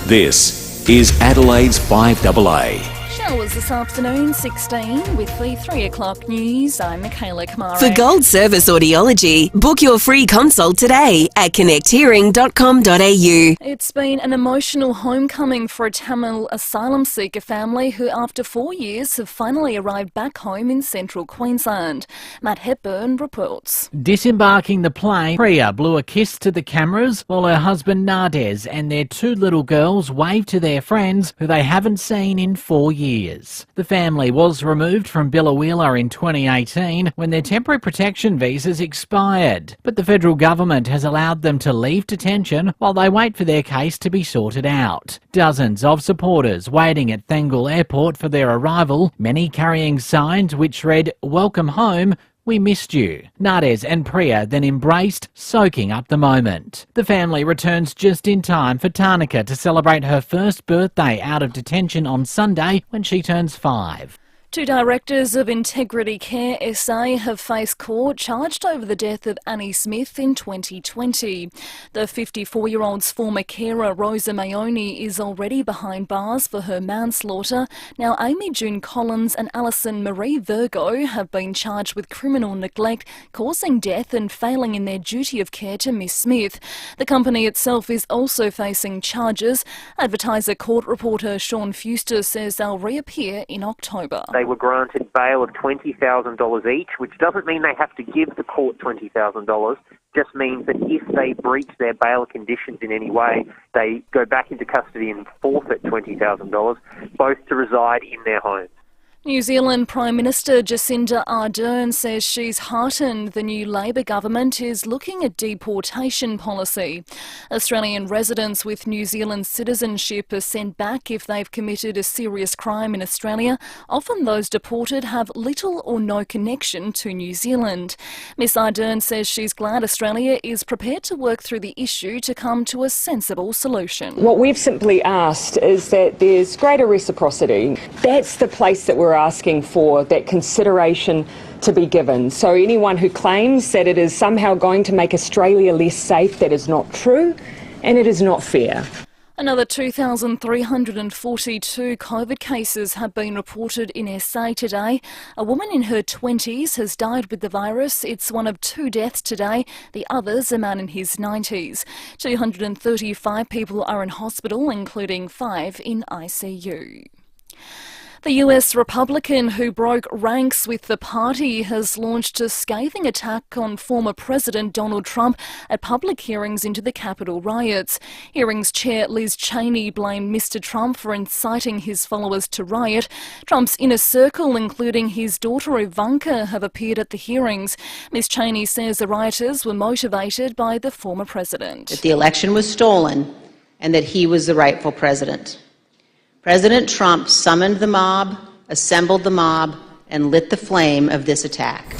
This is Adelaide's FIVEAA. Showers this afternoon, 16, with the 3 o'clock news. I'm Michaela Kamara. For Gold Service Audiology, book your free consult today at connecthearing.com.au. It's been an emotional homecoming for a Tamil asylum seeker family who, after 4 years, have finally arrived back home in central Queensland. Matt Hepburn reports. Disembarking the plane, FIVEAA blew a kiss to the cameras while her husband Nades and their 2 little girls waved to their friends who they haven't seen in 4 years. The family was removed from FIVEAA in 2018 when their temporary protection visas expired, but the federal government has allowed them to leave detention while they wait for their case to be sorted out. Dozens of supporters waiting at Thangal Airport for their arrival, many carrying signs which read, "Welcome home, we missed you." Nades and FIVEAA then embraced, soaking up the moment. The family returns just in time for Tarnika to celebrate her first birthday out of detention on Sunday when she turns 5. 2 directors of Integrity Care SA have faced court charged over the death of Annie Smith in 2020. The 54-year-old's former carer, Rosa Mayoni, is already behind bars for her manslaughter. Now, Amy June Collins and Alison Marie Virgo have been charged with criminal neglect, causing death and failing in their duty of care to Miss Smith. The company itself is also facing charges. Advertiser court reporter Sean Fuster says they'll reappear in October. They were granted bail of $20,000 each, which doesn't mean they have to give the court $20,000, just means that if they breach their bail conditions in any way, they go back into custody and forfeit $20,000, both to reside in their homes. New Zealand Prime Minister Jacinda Ardern says she's heartened the new Labor government is looking at deportation policy. Australian residents with New Zealand citizenship are sent back if they've committed a serious crime in Australia. Often those deported have little or no connection to New Zealand. Ms Ardern says she's glad Australia is prepared to work through the issue to come to a sensible solution. What we've simply asked is that there's greater reciprocity. That's the place that we're asking for, that consideration to be given. So anyone who claims that it is somehow going to make Australia less safe, that is not true and it is not fair. Another 2,342 COVID cases have been reported in SA today. A woman in her 20s has died with the virus. It's one of 2 deaths today. The other's a man in his 90s. 235 people are in hospital, including 5 in ICU. The US Republican who broke ranks with the party has launched a scathing attack on former President Donald Trump at public hearings into the Capitol riots. Hearings Chair Liz Cheney blamed Mr. Trump for inciting his followers to riot. Trump's inner circle, including his daughter Ivanka, have appeared at the hearings. Ms. Cheney says the rioters were motivated by the former president. That the election was stolen and that he was the rightful president. President Trump summoned the mob, assembled the mob, and lit the flame of this attack.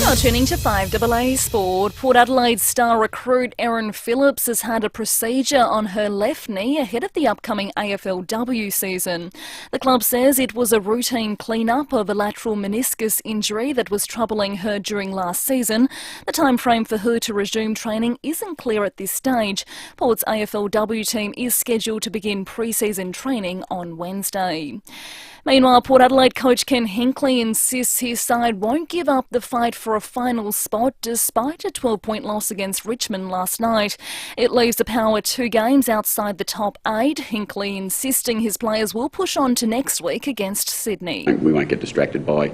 Now turning to FIVEAA Sport, Port Adelaide star recruit Erin Phillips has had a procedure on her left knee ahead of the upcoming AFLW season. The club says it was a routine clean-up of a lateral meniscus injury that was troubling her during last season. The time frame for her to resume training isn't clear at this stage. Port's AFLW team is scheduled to begin pre-season training on Wednesday. Meanwhile, Port Adelaide coach Ken Hinkley insists his side won't give up the fight for a final spot despite a 12-point loss against Richmond last night. It leaves the Power 2 games outside the top 8, Hinkley insisting his players will push on to next week against Sydney. We won't get distracted by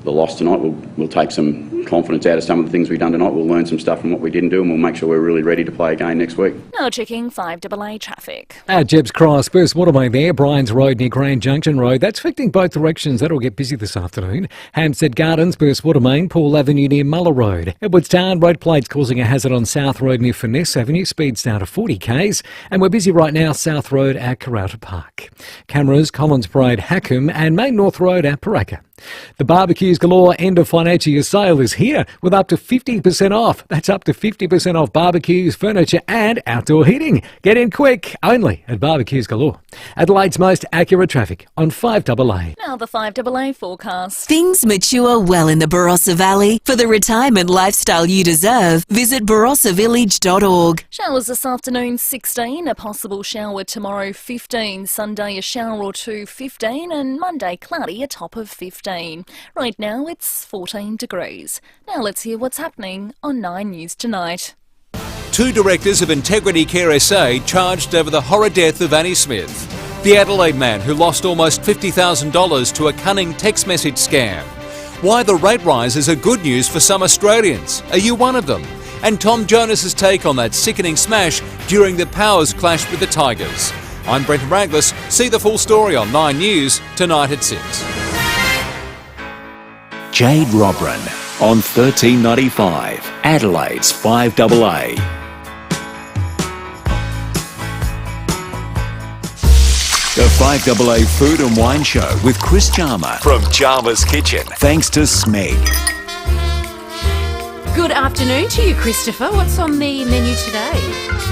the loss tonight. We'll take some confidence out of some of the things we've done tonight. We'll learn some stuff from what we didn't do and we'll make sure we're really ready to play again next week. Now checking FIVEAA traffic. At Jebbs Cross, Burst Waterway there, Bryans Road near Grand Junction Road. That's affecting both directions. That'll get busy this afternoon. Hampstead Gardens, Burst Watermain, Paul Avenue near Muller Road. Edwardstown, road plates causing a hazard on South Road near Finesse Avenue. Speeds down to 40 k's. And we're busy right now, South Road at Karauta Park. Cameras, Collins Parade, Hackham and Main North Road at Paraka. The Barbecues Galore end of financial year sale is here with up to 50% off. That's up to 50% off barbecues, furniture and outdoor heating. Get in quick, only at Barbecues Galore. Adelaide's most accurate traffic on 5AA. Now the 5AA forecast. Things mature well in the Barossa Valley. For the retirement lifestyle you deserve, visit barossavillage.org. Showers this afternoon 16, a possible shower tomorrow 15, Sunday a shower or two 15 and Monday cloudy, a top of 15. Right now it's 14 degrees. Now let's hear what's happening on 9 News Tonight. 2 directors of Integrity Care SA charged over the horror death of Annie Smith. The Adelaide man who lost almost $50,000 to a cunning text message scam. Why the rate rises are good news for some Australians. Are you one of them? And Tom Jonas's take on that sickening smash during the Powers clash with the Tigers. I'm Brenton Raglis. See the full story on 9 News tonight at 6. Jade Robran on 1395, Adelaide's 5AA. The 5AA Food and Wine Show with Chris Jarma from Jarma's Kitchen. Thanks to Smeg. Good afternoon to you, Christopher. What's on the menu today?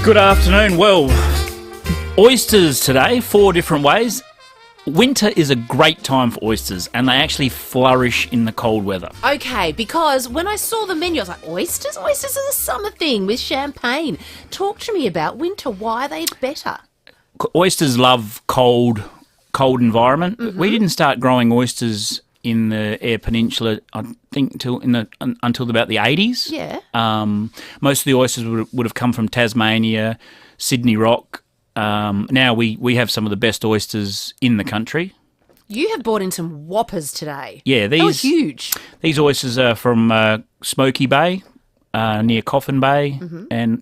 Good afternoon. Well, oysters today, 4 different ways. Winter is a great time for oysters and they actually flourish in the cold weather. Okay, because when I saw the menu, I was like, oysters? Oysters are the summer thing with champagne. Talk to me about winter. Why are they better? Oysters love cold environment. Mm-hmm. We didn't start growing oysters in the Eyre Peninsula, I think, until about the 80s. Yeah. Most of the oysters would have come from Tasmania, Sydney Rock. Now we have some of the best oysters in the country. You have brought in some whoppers today. Yeah, they were huge. These oysters are from Smoky Bay, near Coffin Bay, and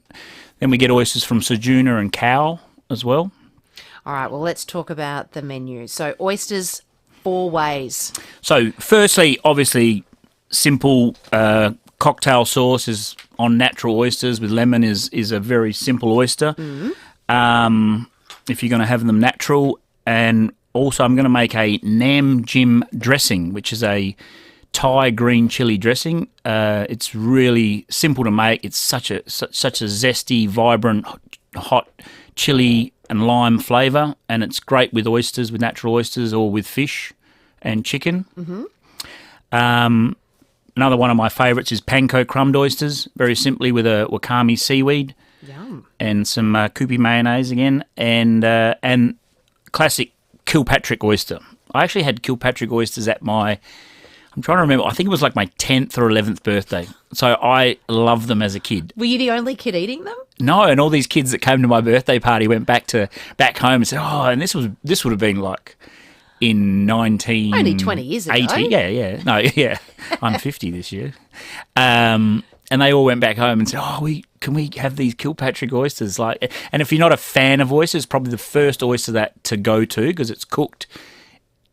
then we get oysters from Ceduna and Cowell as well. All right, well, let's talk about the menu. So oysters, 4 ways. So firstly, obviously, simple cocktail sauce is on natural oysters with lemon is a very simple oyster. If you're going to have them natural. And also I'm going to make a Nam Jim dressing, which is a Thai green chili dressing. It's really simple to make. It's such a zesty, vibrant, hot chili and lime flavour, and it's great with oysters, with natural oysters, or with fish and chicken. Another one of my favourites is panko crumbed oysters, very simply with a wakame seaweed. Yum. And some Kewpie mayonnaise again, and classic Kilpatrick oyster. I actually had Kilpatrick oysters at I'm trying to remember, I think it was like my 10th or 11th birthday. So I loved them as a kid. Were you the only kid eating them? No, and all these kids that came to my birthday party went back home and said, oh, and this would have been like in 1980. Only 20 years ago. Yeah. No, yeah. I'm 50 this year. And they all went back home and said, oh, can we have these Kilpatrick oysters? And if you're not a fan of oysters, probably the first oyster to go to, because it's cooked.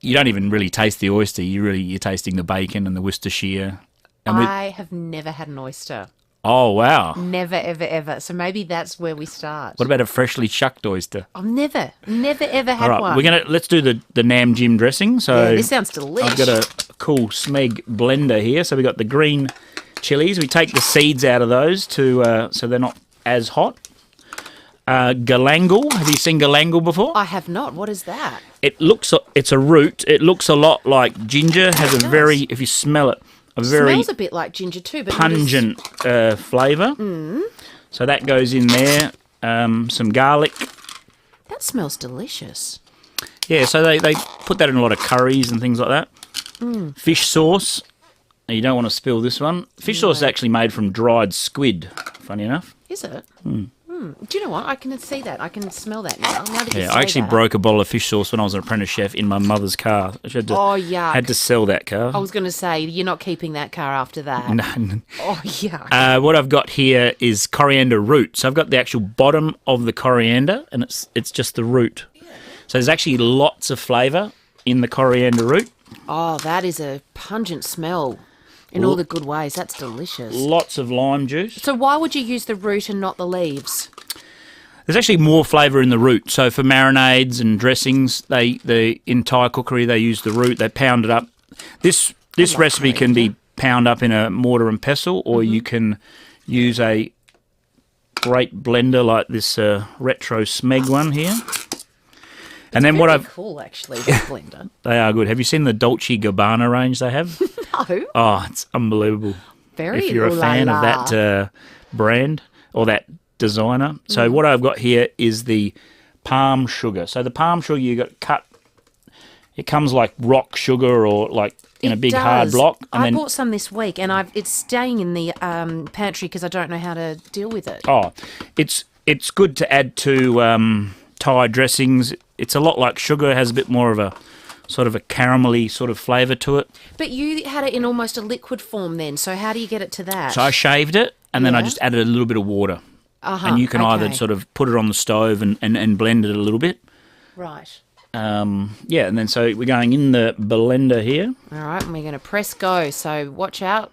You don't even really taste the oyster. You're tasting the bacon and the Worcestershire. And I have never had an oyster. Oh, wow. Never, ever, ever. So maybe that's where we start. What about a freshly shucked oyster? I've never, ever had one. Let's do the Nam Jim dressing. So yeah, this sounds delicious. I've got a cool Smeg blender here. So we've got the green chilies. We take the seeds out of those so they're not as hot. Galangal. Have you seen galangal before? I have not. What is that? It's a root. It looks a lot like ginger. Has a very, if you smell it, smells a bit like ginger too, but pungent flavour. So that goes in there. Some garlic. That smells delicious. Yeah, so they put that in a lot of curries and things like that. Fish sauce. You don't want to spill this one. Fish sauce is actually made from dried squid, funny enough. Is it? Do you know what? I can see that. I can smell that now. I actually broke a bottle of fish sauce when I was an apprentice chef in my mother's car. Yuck. Had to sell that car. I was going to say, you're not keeping that car after that. No. Oh, yuck. What I've got here is coriander root. So I've got the actual bottom of the coriander, and it's just the root. So there's actually lots of flavour in the coriander root. Oh, that is a pungent smell. In all the good ways. That's delicious. Lots of lime juice. So why would you use the root and not the leaves? There's actually more flavour in the root. So for marinades and dressings, in Thai cookery, they use the root. They pound it up. This recipe can be pound up in a mortar and pestle, or you can use a great blender like this retro Smeg one here. And then what I've cool actually, this blender. They are good. Have you seen the Dolce Gabbana range they have? No. Oh, it's unbelievable. Very. If you're a fan of that brand or that designer. So what I've got here is the palm sugar. So the palm sugar you got cut. It comes like rock sugar or like in a big hard block. And I bought some this week, and it's staying in the pantry because I don't know how to deal with it. Oh, it's good to add to Thai dressings. It's a lot like sugar. It has a bit more of a sort of a caramelly sort of flavour to it. But you had it in almost a liquid form then, so how do you get it to that? So I shaved it, and then I just added a little bit of water. And you can either sort of put it on the stove and blend it a little bit. Right. Yeah, and then so we're going in the blender here. All right, and we're going to press go, so watch out.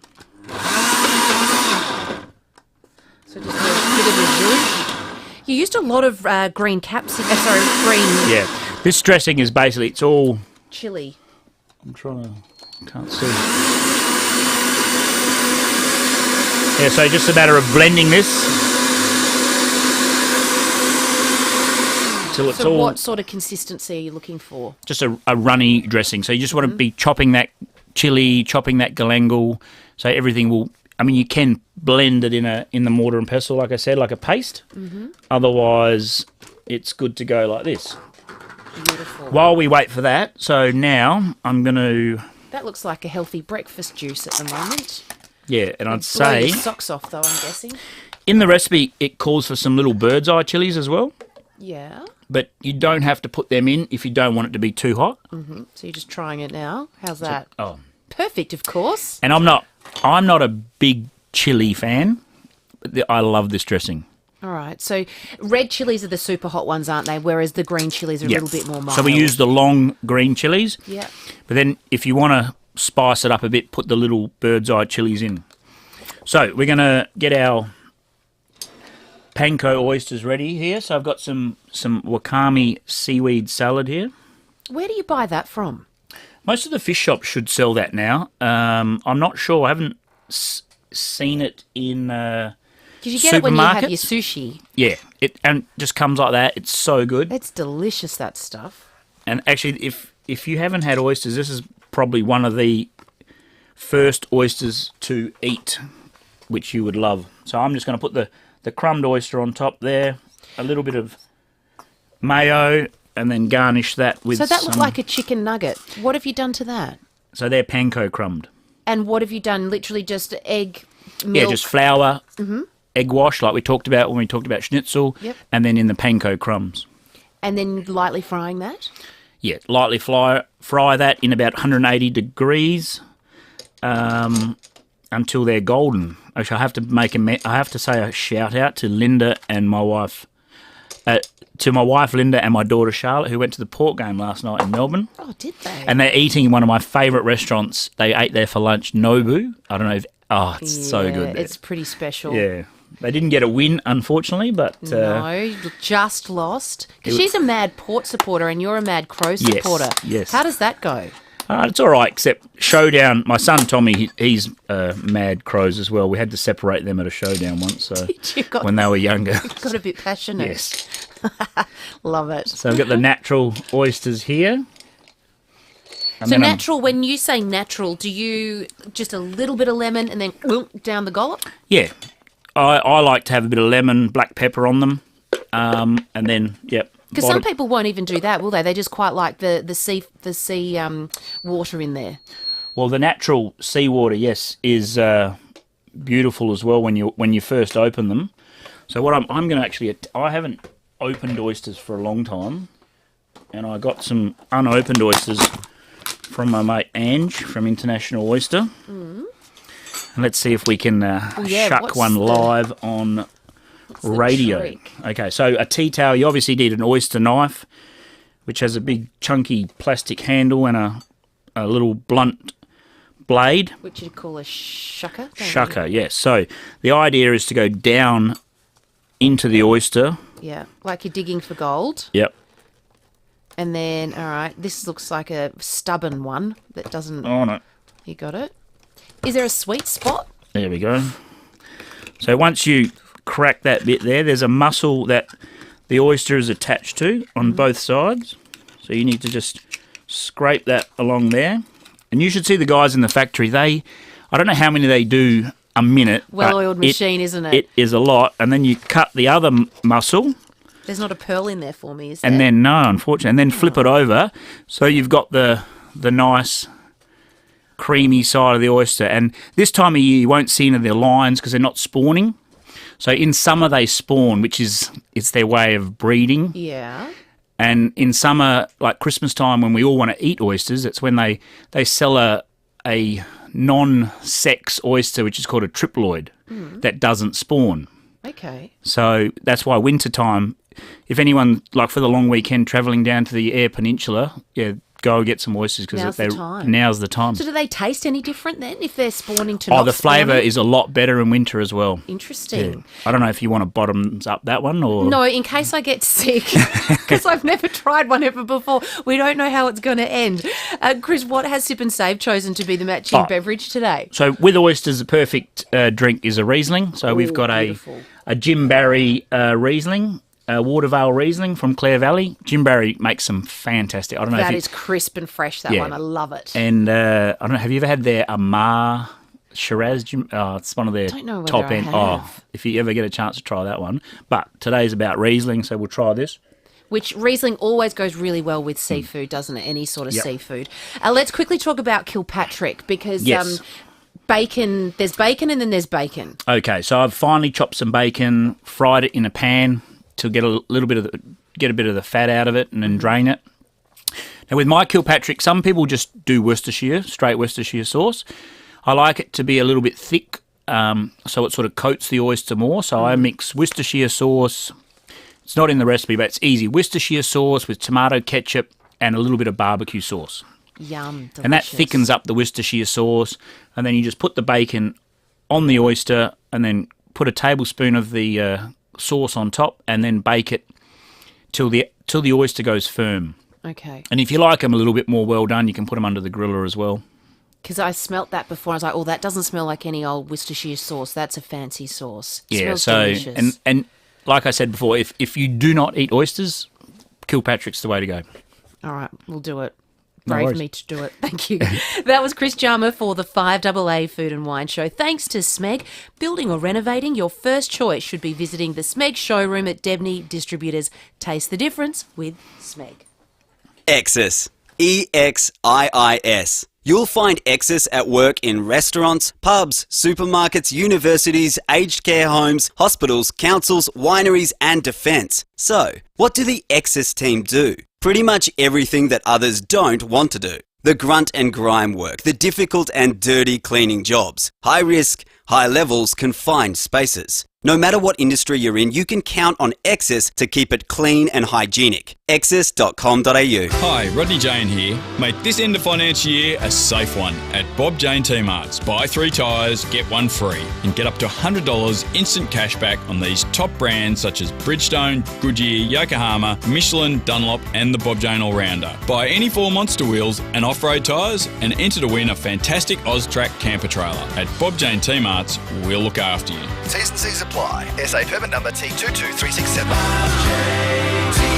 So just a bit of a zhuzh. You used a lot of green capsicum, green... Yeah, this dressing is basically, it's all... chili. I'm trying to... can't see. Yeah, so just a matter of blending this. Till it's So all... what sort of consistency are you looking for? Just a runny dressing. So you just want to be chopping that chili, chopping that galangal, so everything will... I mean, you can blend it in the mortar and pestle, like I said, like a paste. Otherwise, it's good to go like this. Beautiful. While we wait for that, so now I'm going to... That looks like a healthy breakfast juice at the moment. Yeah, and I'd Blow say... your socks off, though, I'm guessing. In the recipe, it calls for some little bird's eye chilies as well. Yeah. But you don't have to put them in if you don't want it to be too hot. So you're just trying it now. How's that? Oh. Perfect, of course. And I'm not a big chili fan, but I love this dressing. All right. So red chilies are the super hot ones, aren't they? Whereas the green chilies are a little bit more mild. So we use the long green chilies. Yeah. But then if you want to spice it up a bit, put the little bird's eye chilies in. So we're going to get our panko oysters ready here. So I've got some wakame seaweed salad here. Where do you buy that from? Most of the fish shops should sell that now. I'm not sure. I haven't seen it in because you get it when you have your sushi. Yeah, it just comes like that. It's so good. It's delicious, that stuff. And actually, if you haven't had oysters, this is probably one of the first oysters to eat, which you would love. So I'm just going to put the crumbed oyster on top there, a little bit of mayo, and then garnish that with So that looked like a chicken nugget. What have you done to that? So they're panko crumbed. And what have you done? Literally just egg, milk? Yeah, just flour, egg wash, like we talked about when we talked about schnitzel, and then in the panko crumbs. And then lightly frying that? Yeah, lightly fry that in about 180 degrees until they're golden. Actually, I have to say a shout out to Linda and my wife. To my wife Linda and my daughter Charlotte, who went to the Port game last night in Melbourne. Oh, did they? And they're eating in one of my favourite restaurants. They ate there for lunch, Nobu. I don't know if... Oh, it's so good there. It's pretty special. Yeah. They didn't get a win, unfortunately, but... No, just lost. Because she's a mad Port supporter and you're a mad Crow supporter. Yes. How does that go? It's all right, except Showdown... My son Tommy, he's mad Crows as well. We had to separate them at a Showdown once when they were younger. Got a bit passionate. Yes. Love it. So I've got the natural oysters here. And so natural, when you say natural, do you just a little bit of lemon and then down the gollop? Yeah. I like to have a bit of lemon, black pepper on them. And then, Because some people won't even do that, will they? They just quite like the sea water in there. Well, the natural seawater, yes, is beautiful as well when you first open them. So what I'm going to actually... I haven't opened oysters for a long time, and I got some unopened oysters from my mate Ange from International Oyster. And let's see if we can shuck one live on radio. Okay, so a tea towel. You obviously need an oyster knife, which has a big chunky plastic handle and a little blunt blade. Which you'd call a shucker? Shucker, yes. So the idea is to go down into the oyster. Yeah, like you're digging for gold. Yep. And then, all right, this looks like a stubborn one that doesn't... Oh, no. You got it. Is there a sweet spot? There we go. So once you crack that bit there, there's a muscle that the oyster is attached to on both sides. So you need to just scrape that along there. And you should see the guys in the factory. I don't know how many they do a minute. Well-oiled machine, isn't it? It is a lot. And then you cut the other muscle. There's not a pearl in there for me, is there? And then, no, unfortunately. And then flip it over. So you've got the nice creamy side of the oyster. And this time of year, you won't see any of their lines because they're not spawning. So in summer, they spawn, it's their way of breeding. Yeah. And in summer, like Christmas time, when we all want to eat oysters, it's when they sell a non-sex oyster, which is called a triploid, that doesn't spawn. Okay. So that's why wintertime, if anyone, like for the long weekend, travelling down to the Eyre Peninsula, go get some oysters because now's the time. So do they taste any different then if they're spawning to not the flavour spawning? is a lot better in winter as well. Interesting. Yeah. I don't know if you want to bottoms up that one or... No, in case I get sick, because I've never tried one ever before. We don't know how it's going to end. Chris, what has Sip and Save chosen to be the matching beverage today? So with oysters, the perfect drink is a Riesling. So we've got a Jim Barry Riesling. Watervale Riesling from Clare Valley. Jim Barry makes some fantastic. I don't know. That is crisp and fresh. That one, I love it. And I don't know. Have you ever had their Amar Shiraz? It's one of their top end. If you ever get a chance to try that one. But today's about Riesling, so we'll try this. Which Riesling always goes really well with seafood, doesn't it? Any sort of seafood. Let's quickly talk about Kilpatrick because. Yes. Bacon. There's bacon and then there's bacon. Okay, so I've finally chopped some bacon, fried it in a pan to get a bit of the fat out of it and then drain it. Now with my Kilpatrick, some people just do straight Worcestershire sauce. I like it to be a little bit thick, so it sort of coats the oyster more. So I mix Worcestershire sauce. It's not in the recipe, but it's easy. Worcestershire sauce with tomato ketchup and a little bit of barbecue sauce. Yum, delicious. And that thickens up the Worcestershire sauce. And then you just put the bacon on the oyster and then put a tablespoon of the sauce on top and then bake it till the oyster goes firm. Okay. And if you like them a little bit more well done, you can put them under the griller as well. Because I smelt that before. I was like, oh, that doesn't smell like any old Worcestershire sauce. That's a fancy sauce. It smells delicious. And like I said before, if you do not eat oysters, Kilpatrick's the way to go. All right, we'll do it. Brave me to do it. Thank you. That was Chris Jarmer for the FIVEAA Food and Wine Show. Thanks to Smeg. Building or renovating, your first choice should be visiting the Smeg showroom at Debney Distributors. Taste the difference with Smeg. Exis. EXIIS. You'll find Exis at work in restaurants, pubs, supermarkets, universities, aged care homes, hospitals, councils, wineries and defence. So, what do the Exis team do? Pretty much everything that others don't want to do. The grunt and grime work, the difficult and dirty cleaning jobs, high risk, high levels, confined spaces. No matter what industry you're in, you can count on Exis to keep it clean and hygienic. Exis.com.au. Hi, Rodney Jane here. Make this end of financial year a safe one at Bob Jane T-Marts. Buy 3 tyres, get 1 free and get up to $100 instant cash back on these top brands such as Bridgestone, Goodyear, Yokohama, Michelin, Dunlop and the Bob Jane All-Rounder. Buy any 4 Monster wheels and off-road tyres and enter to win a fantastic OzTrack camper trailer. At Bob Jane T-Marts, we'll look after you. T's and C's apply. SA permit number T22367.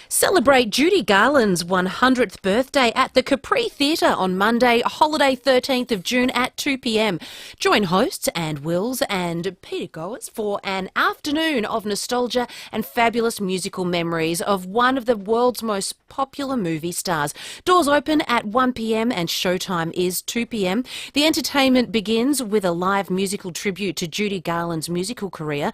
Celebrate Judy Garland's 100th birthday at the Capri Theatre on Monday, holiday 13th of June at 2 p.m. Join hosts and Wills and Peter Goers for an afternoon of nostalgia and fabulous musical memories of one of the world's most popular movie stars. Doors open at 1 p.m. and showtime is 2 p.m. The entertainment begins with a live musical tribute to Judy Garland's musical career,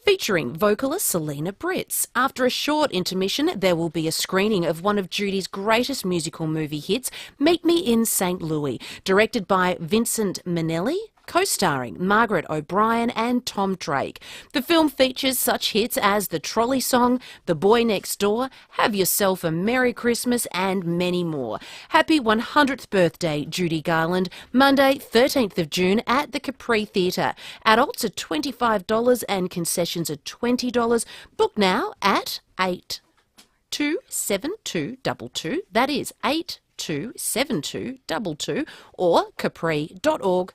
featuring vocalist Selena Britz. After a short intermission, there will be a screening of one of Judy's greatest musical movie hits, Meet Me in St. Louis, directed by Vincent Minnelli, co-starring Margaret O'Brien and Tom Drake. The film features such hits as The Trolley Song, The Boy Next Door, Have Yourself a Merry Christmas, and many more. Happy 100th birthday, Judy Garland. Monday, 13th of June at the Capri Theatre. Adults are $25 and concessions are $20. Book now at 8. 827222. That is 827222, or capri.org.au.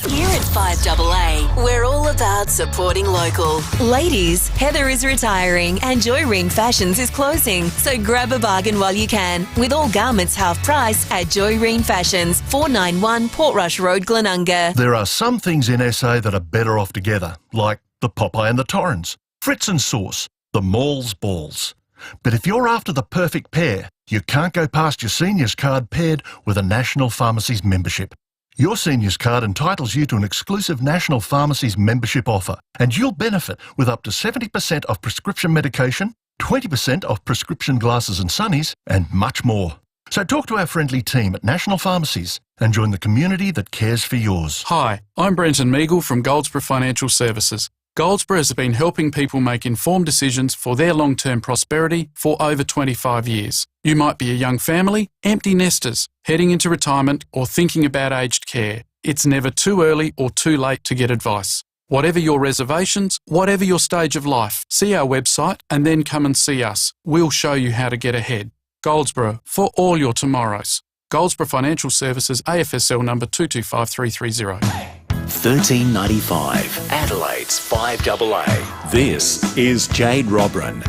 Here at 5AA, we're all about supporting local. Ladies, Heather is retiring and Joy Ring Fashions is closing, so grab a bargain while you can. With all garments half price at Joy Ring Fashions, 491 Portrush Road, Glenunga. There are some things in SA that are better off together, like the Popeye and the Torrens, Fritz and Sauce, the Mall's Balls. But if you're after the perfect pair, you can't go past your seniors card paired with a National Pharmacies membership. Your seniors card entitles you to an exclusive National Pharmacies membership offer, and you'll benefit with up to 70% off prescription medication, 20% off prescription glasses and sunnies, and much more. So talk to our friendly team at National Pharmacies and join the community that cares for yours. Hi, I'm Brenton Meagle from Goldsborough Financial Services. Goldsborough has been helping people make informed decisions for their long-term prosperity for over 25 years. You might be a young family, empty nesters, heading into retirement, or thinking about aged care. It's never too early or too late to get advice. Whatever your reservations, whatever your stage of life, see our website and then come and see us. We'll show you how to get ahead. Goldsborough, for all your tomorrows. Goldsborough Financial Services, AFSL number 225330. $13.95, Adelaide's 5AA. This is Jade Robran.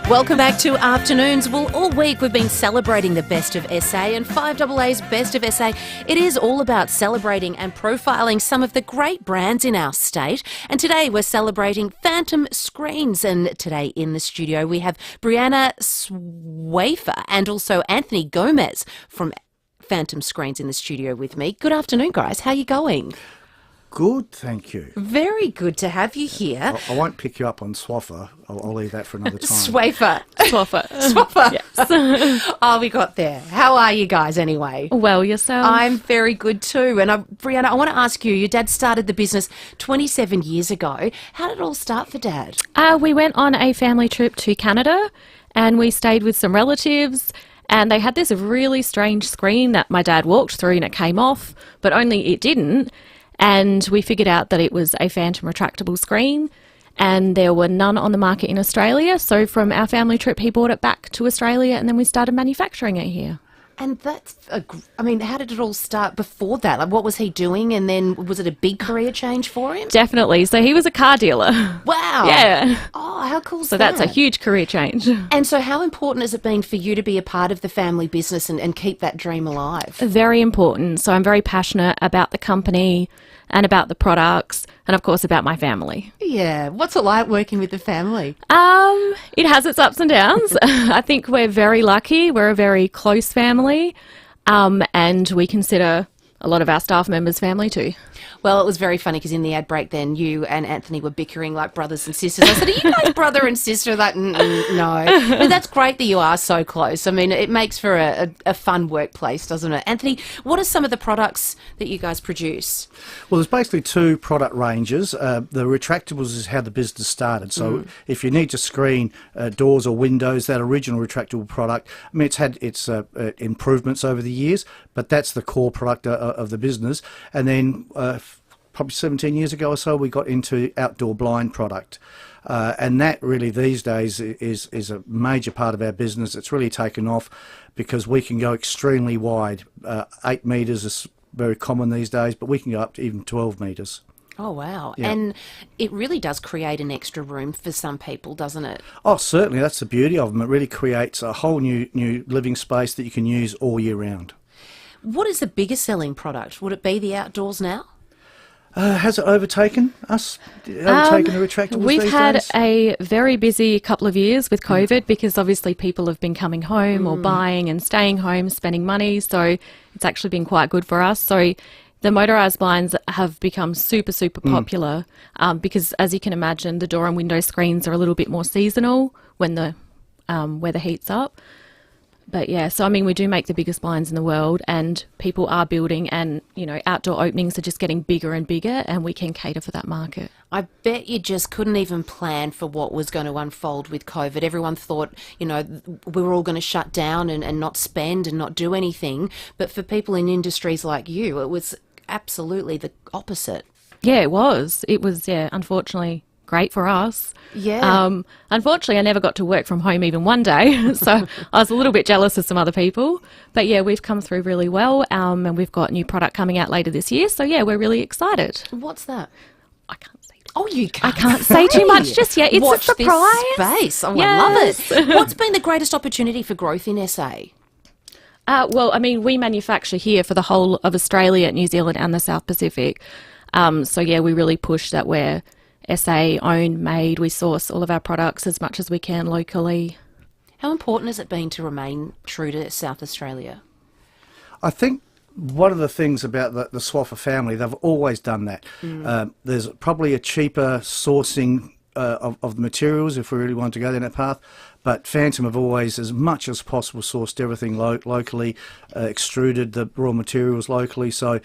Welcome back to Afternoons. Well, all week we've been celebrating the best of SA, and 5AA's Best of SA. It is all about celebrating and profiling some of the great brands in our state. And today we're celebrating Phantom Screens. And today in the studio we have Brianna Swafer and also Anthony Gomez from Phantom Screens in the studio with me. Good afternoon, guys. How are you going? Good, thank you. Very good to have you here. I won't pick you up on Swaffer. I'll leave that for another time. Swafer. Swaffer. Yes. Oh, we got there. How are you guys anyway? Well, yourself? I'm very good too. And Brianna, I want to ask you, your dad started the business 27 years ago. How did it all start for Dad? We went on a family trip to Canada and we stayed with some relatives. And they had this really strange screen that my dad walked through and it came off, but only it didn't. And we figured out that it was a Phantom retractable screen and there were none on the market in Australia. So from our family trip, he brought it back to Australia and then we started manufacturing it here. And that's, how did it all start before that? Like, what was he doing? And then was it a big career change for him? Definitely. So he was a car dealer. Wow. Yeah. Oh, how cool is that? So that's a huge career change. And so how important has it been for you to be a part of the family business and keep that dream alive? Very important. So I'm very passionate about the company and about the products and, of course, about my family. Yeah. What's it like working with the family? It has its ups and downs. I think we're very lucky. We're a very close family, and we consider a lot of our staff members family too. Well, it was very funny because in the ad break then you and Anthony were bickering like brothers and sisters. I said, are you guys brother and sister? Like, no. But that's great that you are so close. I mean, it makes for a fun workplace, doesn't it? Anthony, what are some of the products that you guys produce? Well, there's basically two product ranges. The retractables is how the business started. So if you need to screen doors or windows, that original retractable product, I mean, it's had its improvements over the years, but that's the core product of the business. And then probably 17 years ago or so, we got into outdoor blind product. And that really these days is a major part of our business. It's really taken off because we can go extremely wide. 8 metres is very common these days, but we can go up to even 12 metres. Oh, wow. Yeah. And it really does create an extra room for some people, doesn't it? Oh, certainly. That's the beauty of them. It really creates a whole new living space that you can use all year round. What is the biggest selling product? Would it be the outdoors now? Has it overtaken us? Overtaken the retractables We've these had days? a very busy couple of years with COVID because obviously people have been coming home or buying and staying home, spending money. So it's actually been quite good for us. So the motorised blinds have become super popular because, as you can imagine, the door and window screens are a little bit more seasonal when the weather heats up. But yeah, so I mean, we do make the biggest blinds in the world and people are building and, you know, outdoor openings are just getting bigger and bigger and we can cater for that market. I bet you just couldn't even plan for what was going to unfold with COVID. Everyone thought, you know, we were all going to shut down and not spend and not do anything. But for people in industries like you, it was absolutely the opposite. Yeah, it was. It was, unfortunately great for us. Yeah. Unfortunately, I never got to work from home even one day, so I was a little bit jealous of some other people. But yeah, we've come through really well, and we've got new product coming out later this year. So yeah, we're really excited. What's that? I can't say. Oh, you can't. I can't say too much just yet. It's Watch a surprise. This space. Oh, Yes. I love it. What's been the greatest opportunity for growth in SA? Well, I mean, we manufacture here for the whole of Australia, New Zealand and the South Pacific. So yeah, we really push that we're SA owned, made. We source all of our products as much as we can locally. How important has it been to remain true to South Australia? I think one of the things about the Swaffer family, they've always done that. There's probably a cheaper sourcing of the materials if we really want to go down that path. But Phantom have always, as much as possible, sourced everything locally, extruded the raw materials locally. So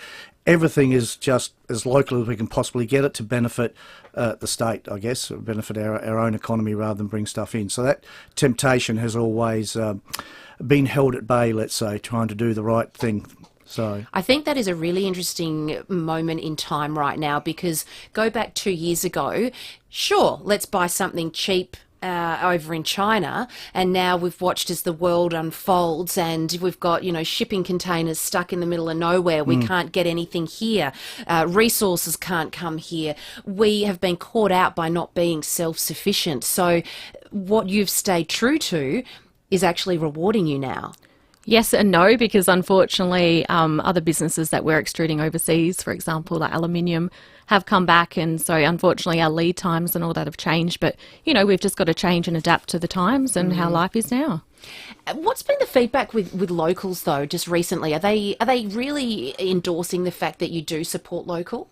everything is just as local as we can possibly get it to benefit the state, I guess, benefit our own economy rather than bring stuff in. So that temptation has always been held at bay, let's say, trying to do the right thing. So I think that is a really interesting moment in time right now, because go back 2 years ago, sure, let's buy something cheap over in China, and now we've watched as the world unfolds, and we've got, shipping containers stuck in the middle of nowhere. We can't get anything here. Resources can't come here. We have been caught out by not being self-sufficient. So what you've stayed true to is actually rewarding you now. Yes and no, because unfortunately other businesses that we're extruding overseas, for example, like aluminium, have come back, and so unfortunately our lead times and all that have changed. But, we've just got to change and adapt to the times and how life is now. What's been the feedback with locals, though, just recently? Are they really endorsing the fact that you do support local?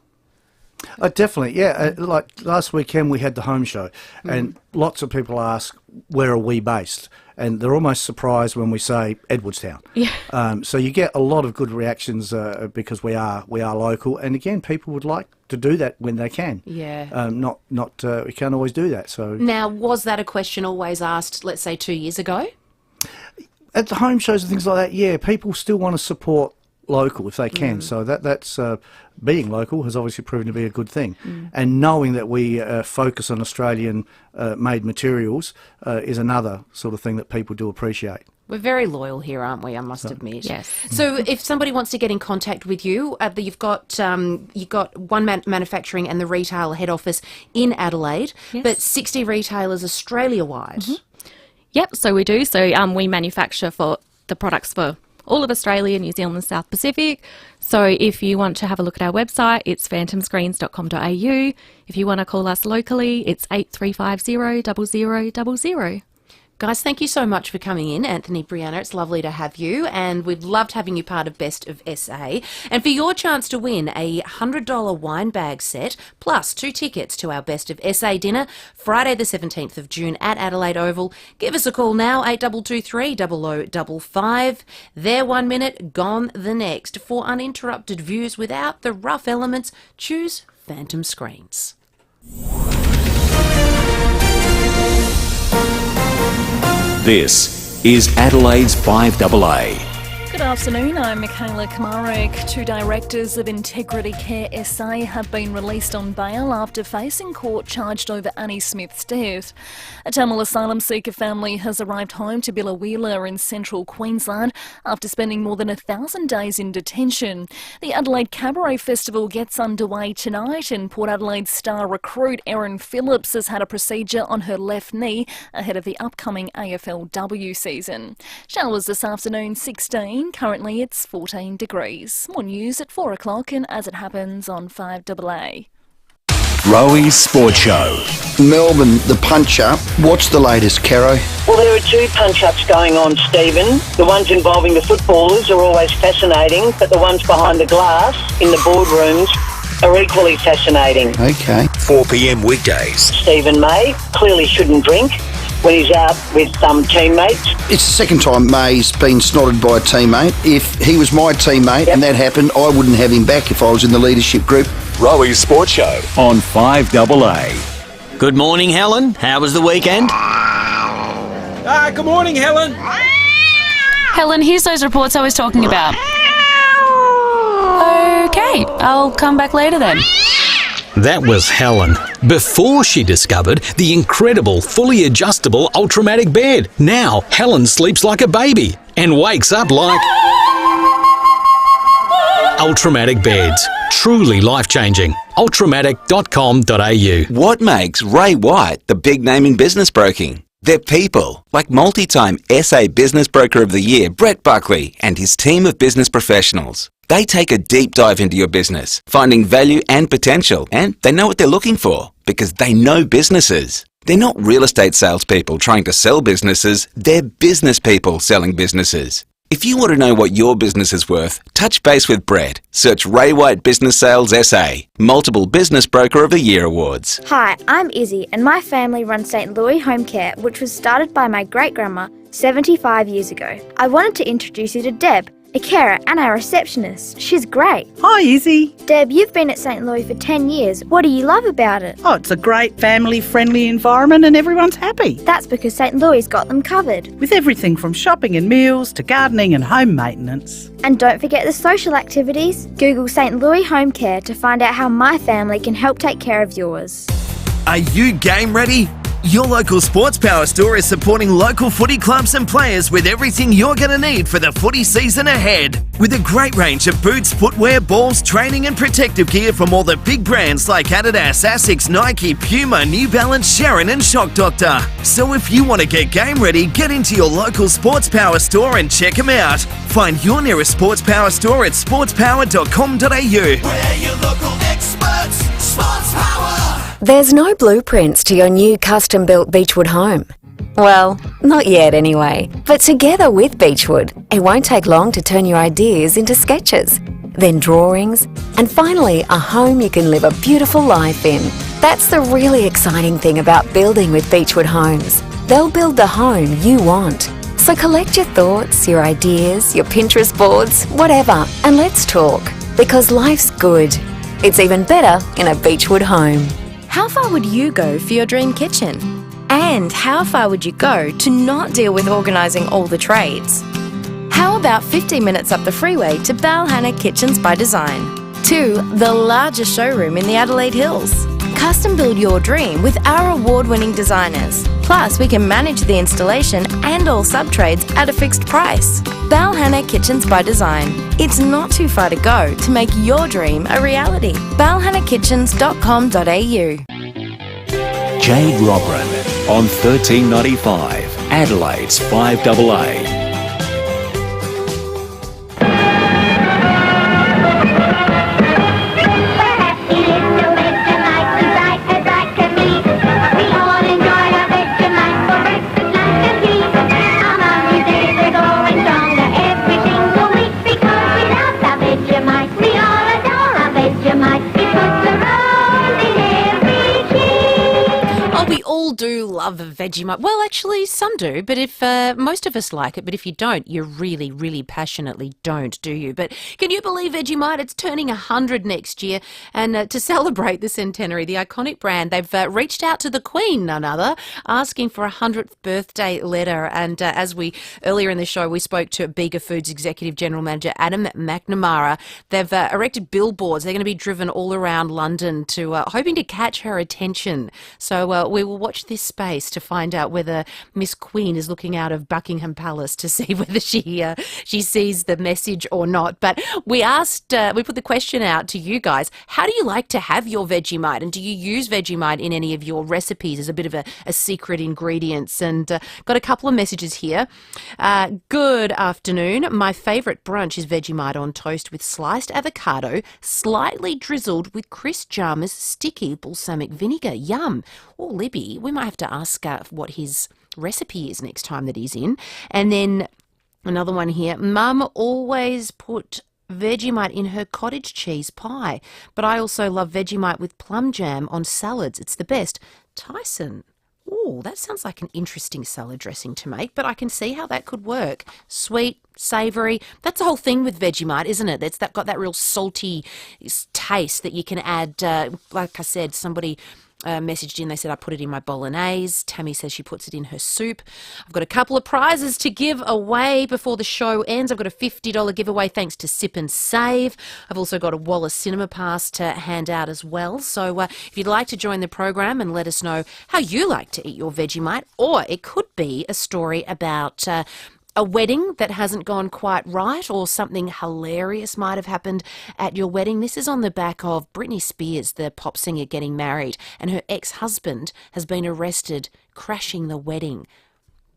Definitely, yeah. Like last weekend we had the home show, and lots of people ask, where are we based? And they're almost surprised when we say Edwardstown. Yeah. So you get a lot of good reactions because we are local, and again, people would like to do that when they can. Yeah. We can't always do that. So now, was that a question always asked, let's say 2 years ago? At the home shows and things like that, yeah, people still want to support local if they can. So that's being local has obviously proven to be a good thing. And knowing that we focus on Australian made materials is another sort of thing that people do appreciate. We're very loyal here, aren't we? I must admit. Yes. So, if somebody wants to get in contact with you, you've got One Manufacturing and the retail head office in Adelaide, but 60 retailers Australia-wide. Yep, so we do. So we manufacture for the products for all of Australia, New Zealand and South Pacific. So if you want to have a look at our website, it's phantomscreens.com.au. If you want to call us locally, it's 8350 0000. Guys, thank you so much for coming in. Anthony, Brianna, it's lovely to have you, and we've loved having you part of Best of SA. And for your chance to win a $100 wine bag set, plus 2 tickets to our Best of SA dinner, Friday the 17th of June at Adelaide Oval, give us a call now, 8223 0055. There 1 minute, gone the next. For uninterrupted views without the rough elements, choose Phantom Screens. This is Adelaide's 5AA. Good afternoon, I'm Michaela Kamarek. 2 directors of Integrity Care SA have been released on bail after facing court charged over Annie Smith's death. A Tamil asylum seeker family has arrived home to FIVEAA in central Queensland after spending more than 1,000 days in detention. The Adelaide Cabaret Festival gets underway tonight, and Port Adelaide star recruit Erin Phillips has had a procedure on her left knee ahead of the upcoming AFLW season. Showers this afternoon, 16. Currently it's 14 degrees. More news at 4 o'clock and as it happens on 5AA. Roey's Sports Show. Melbourne, the punch-up. What's the latest, Caro? Well, there are 2 punch-ups going on, Stephen. The ones involving the footballers are always fascinating, but the ones behind the glass in the boardrooms are equally fascinating. Okay. 4 p.m. weekdays. Stephen May clearly shouldn't drink when he's out with some teammates. It's the second time May's been snotted by a teammate. If he was my teammate and that happened, I wouldn't have him back if I was in the leadership group. Roey's Sports Show on 5AA. Good morning, Helen. How was the weekend? Good morning, Helen. Helen, here's those reports I was talking about. Okay, I'll come back later then. That was Helen, before she discovered the incredible fully adjustable Ultramatic bed. Now, Helen sleeps like a baby and wakes up like... Ultramatic beds. Truly life-changing. Ultramatic.com.au. What makes Ray White the big name in business broking? They're people, like multi-time SA Business Broker of the Year Brett Buckley and his team of business professionals. They take a deep dive into your business, finding value and potential, and they know what they're looking for because they know businesses. They're not real estate salespeople trying to sell businesses, they're business people selling businesses. If you want to know what your business is worth, touch base with Brett. Search Ray White Business Sales SA, multiple Business Broker of the Year awards. Hi, I'm Izzy and my family runs St. Louis Home Care, which was started by my great-grandma 75 years ago. I wanted to introduce you to Deb, a carer and our receptionist. She's great. Hi, Izzy. Deb, you've been at St. Louis for 10 years. What do you love about it? Oh, it's a great family-friendly environment and everyone's happy. That's because St. Louis got them covered. With everything from shopping and meals to gardening and home maintenance. And don't forget the social activities. Google St. Louis Home Care to find out how my family can help take care of yours. Are you game ready? Your local Sports Power store is supporting local footy clubs and players with everything you're going to need for the footy season ahead. With a great range of boots, footwear, balls, training and protective gear from all the big brands like Adidas, Asics, Nike, Puma, New Balance, Sharon and Shock Doctor. So if you want to get game ready, get into your local Sports Power store and check them out. Find your nearest Sports Power store at sportspower.com.au. We're your local experts, Sports Power. There's no blueprints to your new custom-built Beechwood home. Well, not yet anyway. But together with Beechwood, it won't take long to turn your ideas into sketches, then drawings, and finally a home you can live a beautiful life in. That's the really exciting thing about building with Beechwood Homes. They'll build the home you want. So collect your thoughts, your ideas, your Pinterest boards, whatever, and let's talk. Because life's good. It's even better in a Beechwood home. How far would you go for your dream kitchen? And how far would you go to not deal with organising all the trades? How about 15 minutes up the freeway to Balhanna Kitchens by Design? To the largest showroom in the Adelaide Hills. Custom build your dream with our award-winning designers. Plus, we can manage the installation and all sub-trades at a fixed price. Balhanna Kitchens by Design. It's not too far to go to make your dream a reality. balhannakitchens.com.au. Jade Robran on 1395, Adelaide's 5AA. Do love Vegemite. Well, actually, some do, but if most of us like it, but if you don't, you really, really passionately don't, do you? But can you believe Vegemite? It's turning 100 next year, and to celebrate the centenary, the iconic brand, they've reached out to the Queen, none other, asking for a 100th birthday letter. And as we earlier in the show, we spoke to Bega Foods Executive General Manager Adam McNamara. They've erected billboards. They're going to be driven all around London to hoping to catch her attention. So we will watch this space to find out whether Miss Queen is looking out of Buckingham Palace to see whether she sees the message or not. But we asked, we put the question out to you guys, how do you like to have your Vegemite? And do you use Vegemite in any of your recipes as a bit of a secret ingredients? And got a couple of messages here. Good afternoon. My favourite brunch is Vegemite on toast with sliced avocado, slightly drizzled with Chris Jarmer's sticky balsamic vinegar. Yum. Oh, Libby, we might have to ask what his recipe is next time that he's in. And then another one here. Mum always put Vegemite in her cottage cheese pie, but I also love Vegemite with plum jam on salads. It's the best. Tyson. Oh, that sounds like an interesting salad dressing to make, but I can see how that could work. Sweet, savoury. That's the whole thing with Vegemite, isn't it? It's got that real salty taste that you can add, like I said, somebody messaged in. They said, I put it in my bolognese. Tammy says she puts it in her soup. I've got a couple of prizes to give away before the show ends. I've got a $50 giveaway thanks to Sip and Save. I've also got a Wallace Cinema Pass to hand out as well. So if you'd like to join the program and let us know how you like to eat your Vegemite, or it could be a story about a wedding that hasn't gone quite right, or something hilarious might have happened at your wedding. This is on the back of Britney Spears, the pop singer, getting married, and her ex-husband has been arrested crashing the wedding.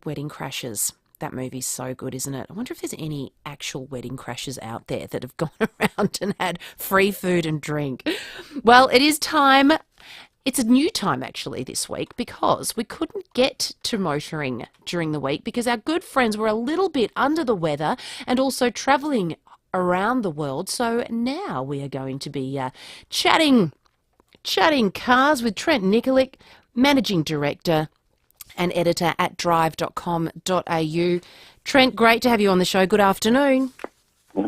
Wedding Crashes. That movie's so good, isn't it? I wonder if there's any actual wedding crashes out there that have gone around and had free food and drink. Well, it is time. It's a new time, actually, this week, because we couldn't get to motoring during the week because our good friends were a little bit under the weather and also travelling around the world. So now we are going to be chatting cars with Trent Nikolic, Managing Director and Editor at drive.com.au. Trent, great to have you on the show. Good afternoon.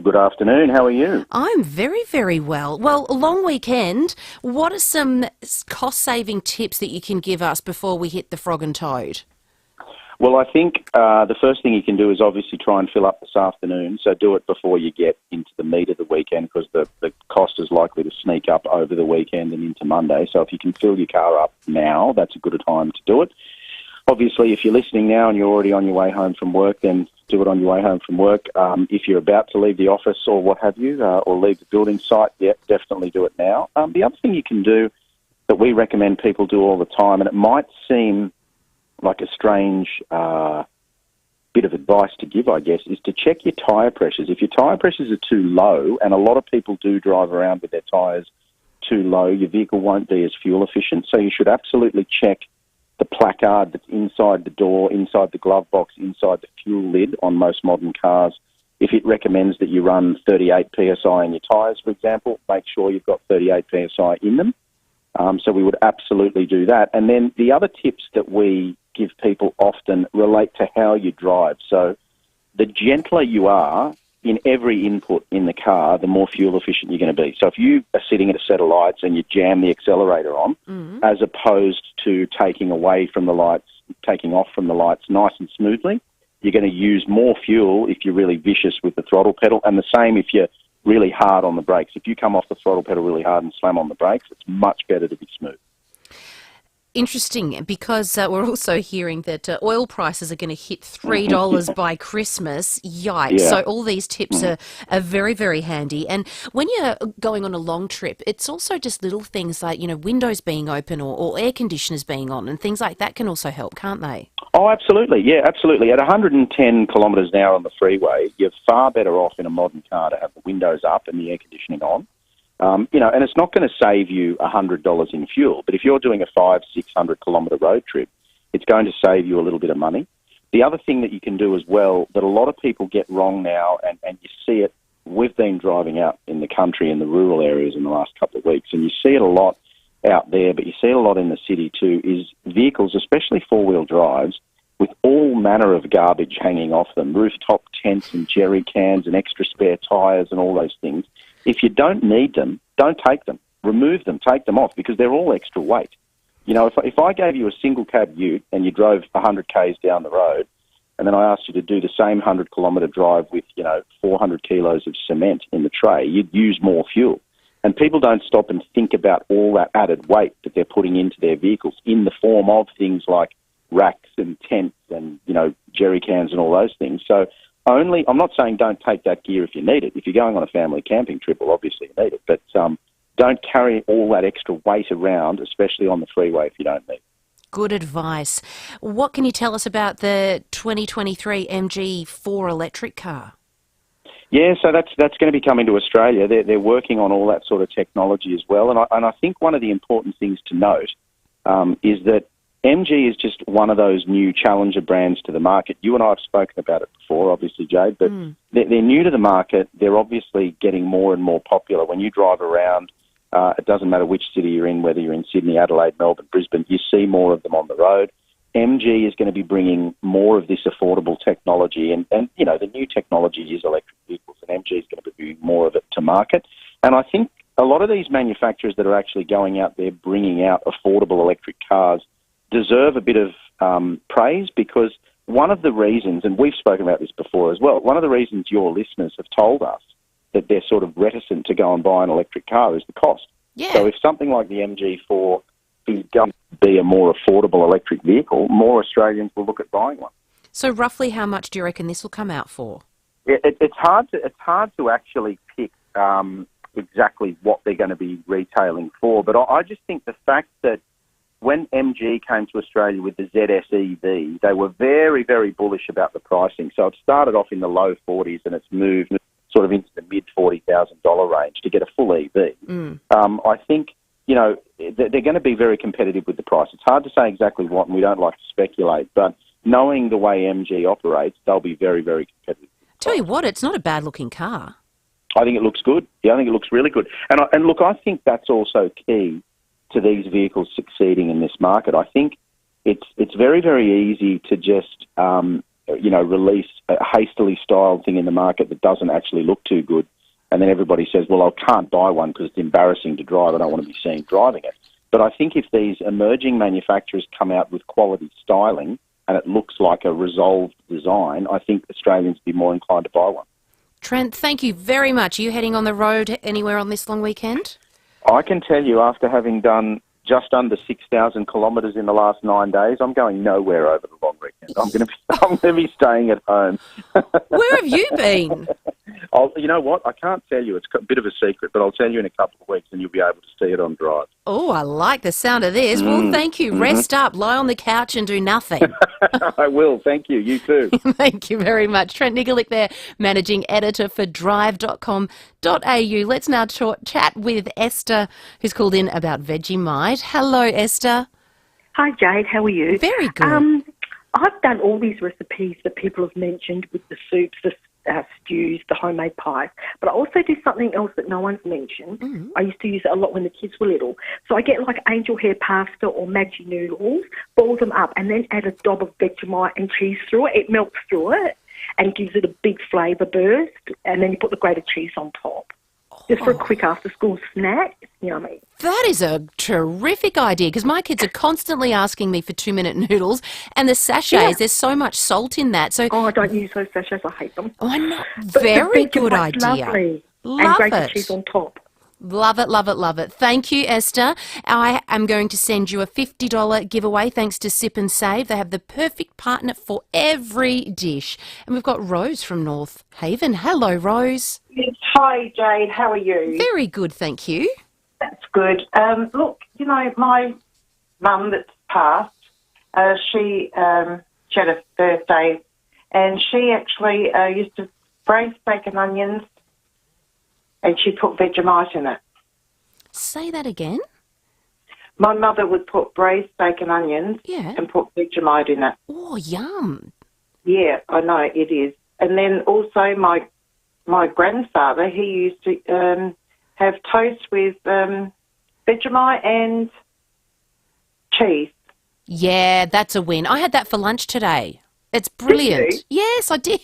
Good afternoon. How are you? I'm very, very well. Well, a long weekend. What are some cost-saving tips that you can give us before we hit the Frog and Toad? Well, I think the first thing you can do is obviously try and fill up this afternoon. So do it before you get into the meat of the weekend, because the cost is likely to sneak up over the weekend and into Monday. So if you can fill your car up now, that's a good time to do it. Obviously, if you're listening now and you're already on your way home from work, then do it on your way home from work. If you're about to leave the office or what have you, or leave the building site, yeah, definitely do it now. The other thing you can do that we recommend people do all the time, and it might seem like a strange bit of advice to give, I guess, is to check your tyre pressures. If your tyre pressures are too low, and a lot of people do drive around with their tyres too low, your vehicle won't be as fuel efficient. So you should absolutely check the placard that's inside the door, inside the glove box, inside the fuel lid on most modern cars. If it recommends that you run 38 PSI in your tyres, for example, make sure you've got 38 PSI in them. So we would absolutely do that. And then the other tips that we give people often relate to how you drive. So the gentler you are in every input in the car, the more fuel efficient you're going to be. So if you are sitting at a set of lights and you jam the accelerator on, as opposed to taking away from the lights, taking off from the lights nice and smoothly, you're going to use more fuel if you're really vicious with the throttle pedal, and the same if you're really hard on the brakes. If you come off the throttle pedal really hard and slam on the brakes, it's much better to be smooth. Interesting, because we're also hearing that oil prices are going to hit $3 by Christmas. Yikes. Yeah. So all these tips are very, very handy. And when you're going on a long trip, it's also just little things like, windows being open or air conditioners being on, and things like that can also help, can't they? Oh, absolutely. Yeah, absolutely. At 110 kilometres an hour on the freeway, you're far better off in a modern car to have the windows up and the air conditioning on. And it's not going to save you $100 in fuel, but if you're doing a 500-600 kilometre road trip, it's going to save you a little bit of money. The other thing that you can do as well that a lot of people get wrong now, and you see it, we've been driving out in the country in the rural areas in the last couple of weeks, and you see it a lot out there, but you see it a lot in the city too, is vehicles, especially four-wheel drives, with all manner of garbage hanging off them, rooftop tents and jerry cans and extra spare tyres and all those things. If you don't need them, don't take them. Remove them, take them off, because they're all extra weight. If I gave you a single cab ute and you drove 100 k's down the road, and then I asked you to do the same 100-kilometre drive with, 400 kilos of cement in the tray, you'd use more fuel. And people don't stop and think about all that added weight that they're putting into their vehicles in the form of things like racks and tents and, jerry cans and all those things. So I'm not saying don't take that gear if you need it. If you're going on a family camping trip, well, obviously you need it. But don't carry all that extra weight around, especially on the freeway, if you don't need it. Good advice. What can you tell us about the 2023 MG4 electric car? Yeah, so that's going to be coming to Australia. They're working on all that sort of technology as well. And I think one of the important things to note is that MG is just one of those new challenger brands to the market. You and I have spoken about it before, obviously, Jade, but they're new to the market. They're obviously getting more and more popular. When you drive around, it doesn't matter which city you're in, whether you're in Sydney, Adelaide, Melbourne, Brisbane, you see more of them on the road. MG is going to be bringing more of this affordable technology, and the new technology is electric vehicles, and MG is going to be bringing more of it to market. And I think a lot of these manufacturers that are actually going out there bringing out affordable electric cars deserve a bit of praise, because one of the reasons, and we've spoken about this before as well, one of the reasons your listeners have told us that they're sort of reticent to go and buy an electric car is the cost. Yeah. So if something like the MG4 is going to be a more affordable electric vehicle, more Australians will look at buying one. So roughly how much do you reckon this will come out for? It's hard to actually pick exactly what they're going to be retailing for, but I just think the fact that when MG came to Australia with the ZS EV, they were very, very bullish about the pricing. So it started off in the low 40s and it's moved sort of into the mid $40,000 range to get a full EV. I think, you know, they're going to be very competitive with the price. It's hard to say exactly what, and we don't like to speculate, but knowing the way MG operates, they'll be very, very competitive. Tell you what, it's not a bad-looking car. I think it looks good. Yeah, I think it looks really good. And look, I think that's also key to these vehicles succeeding in this market. I think it's very, very easy to just, release a hastily styled thing in the market that doesn't actually look too good. And then everybody says, well, I can't buy one because it's embarrassing to drive. I don't want to be seen driving it. But I think if these emerging manufacturers come out with quality styling and it looks like a resolved design, I think Australians would be more inclined to buy one. Trent, thank you very much. Are you heading on the road anywhere on this long weekend? I can tell you, after having done just under 6,000 kilometres in the last 9 days, I'm going nowhere over the long weekend. I'm going to be staying at home. Where have you been? You know what? I can't tell you. It's a bit of a secret, but I'll tell you in a couple of weeks and you'll be able to see it on Drive. Oh, I like the sound of this. Well, thank you. Rest up, lie on the couch and do nothing. I will. Thank you. You too. Thank you very much. Trent Nigolic there, Managing Editor for drive.com.au. Let's now chat with Esther, who's called in about Vegemite. Hello, Esther. Hi, Jade. How are you? Very good. I've done all these recipes that people have mentioned with the soups, the stews, the homemade pies, but I also do something else that no one's mentioned. I used to use it a lot when the kids were little. So I get like angel hair pasta or Maggi noodles, boil them up, and then add a dob of Vegemite and cheese through it. It melts through it and gives it a big flavour burst, and then you put the grated cheese on top. Just for a quick after-school snack. It's yummy. That is a terrific idea, because my kids are constantly asking me for 2-minute noodles, and the sachets, there's so much salt in that. So I don't use those sachets. I hate them. Oh, I know. Very good idea. Lovely. Love and grated it. cheese on top. Love it, love it, love it. Thank you, Esther. I am going to send you a $50 giveaway thanks to Sip and Save. They have the perfect partner for every dish. And we've got Rose from North Haven. Hello, Rose. Yes. Hi, Jade. How are you? Very good, thank you. That's good. Look, you know, my mum that's passed, she had a birthday, and she actually used to braise bacon onions, and she put Vegemite in it. Say that again? My mother would put braised bacon onions and put Vegemite in it. Oh, yum. Yeah, I know, it is. And then also my grandfather, he used to have toast with Vegemite and cheese. Yeah, that's a win. I had that for lunch today. It's brilliant. Did you? Yes, I did.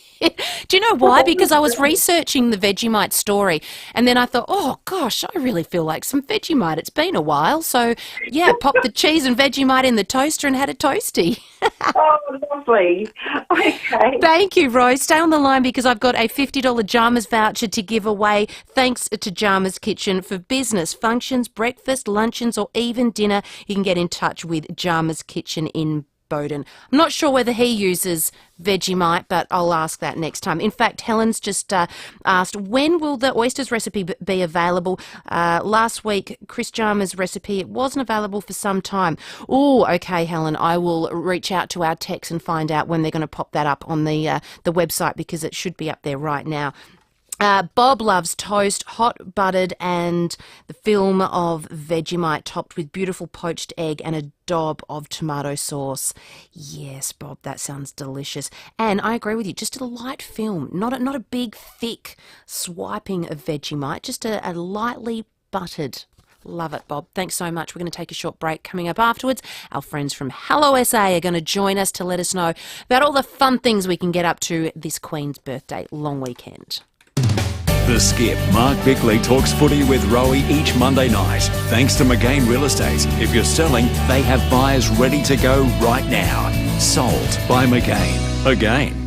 Do you know why? Because I was researching the Vegemite story, and then I thought, oh, gosh, I really feel like some Vegemite. It's been a while. So, yeah, popped the cheese and Vegemite in the toaster and had a toasty. Oh, lovely. Okay. Thank you, Rose. Stay on the line because I've got a $50 Jarmas voucher to give away thanks to Jarmas Kitchen for business, functions, breakfast, luncheons, or even dinner. You can get in touch with Jarmas Kitchen in Bowden. I'm not sure whether he uses Vegemite, but I'll ask that next time. In fact, Helen's just asked, when will the oysters recipe be available? Last week, Chris Jarman's recipe, it wasn't available for some time. Oh, okay, Helen, I will reach out to our techs and find out when they're going to pop that up on the website, because it should be up there right now. Bob loves toast, hot buttered, and the film of Vegemite topped with beautiful poached egg and a dob of tomato sauce. Yes, Bob, that sounds delicious. And I agree with you, just a light film, not a big, thick swiping of Vegemite, just a lightly buttered. Love it, Bob. Thanks so much. We're going to take a short break. Coming up afterwards, our friends from Hello SA are going to join us to let us know about all the fun things we can get up to this Queen's birthday long weekend. The Skip, Mark Bickley, talks footy with Rowie each Monday night. Thanks to McGain Real Estate. If you're selling, they have buyers ready to go right now. Sold by McGain. Again.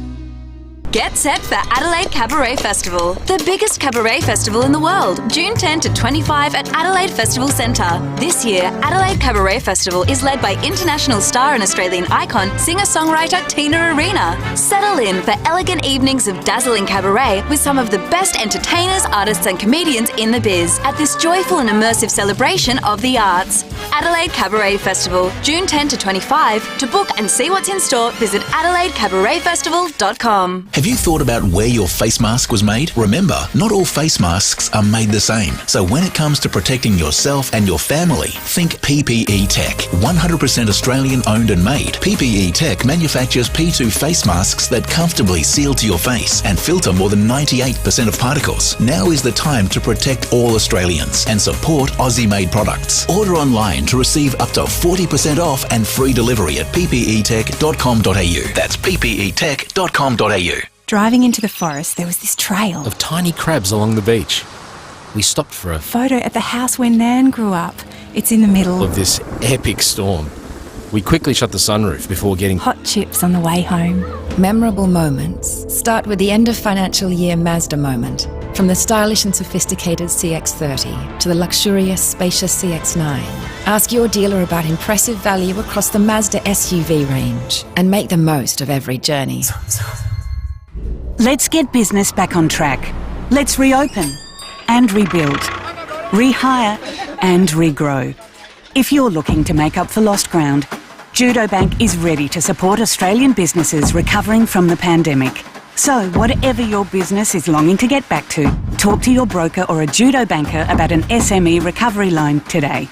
Get set for Adelaide Cabaret Festival, the biggest cabaret festival in the world, June 10 to 25 at Adelaide Festival Centre. This year, Adelaide Cabaret Festival is led by international star and Australian icon, singer-songwriter Tina Arena. Settle in for elegant evenings of dazzling cabaret with some of the best entertainers, artists and comedians in the biz at this joyful and immersive celebration of the arts. Adelaide Cabaret Festival, June 10 to 25. To book and see what's in store, visit adelaidecabaretfestival.com. Have you thought about where your face mask was made? Remember, not all face masks are made the same. So when it comes to protecting yourself and your family, think PPE Tech. 100% Australian owned and made. PPE Tech manufactures P2 face masks that comfortably seal to your face and filter more than 98% of particles. Now is the time to protect all Australians and support Aussie-made products. Order online to receive up to 40% off and free delivery at ppetech.com.au. That's ppetech.com.au. Driving into the forest, there was this trail of tiny crabs along the beach. We stopped for a photo at the house where Nan grew up. It's in the middle of this epic storm. We quickly shut the sunroof before getting hot chips on the way home. Memorable moments start with the end of financial year Mazda moment. From the stylish and sophisticated CX-30 to the luxurious, spacious CX-9. Ask your dealer about impressive value across the Mazda SUV range and make the most of every journey. Let's get business back on track. Let's reopen and rebuild, rehire and regrow. If you're looking to make up for lost ground, Judo Bank is ready to support Australian businesses recovering from the pandemic. So whatever your business is longing to get back to, talk to your broker or a Judo banker about an SME recovery line today.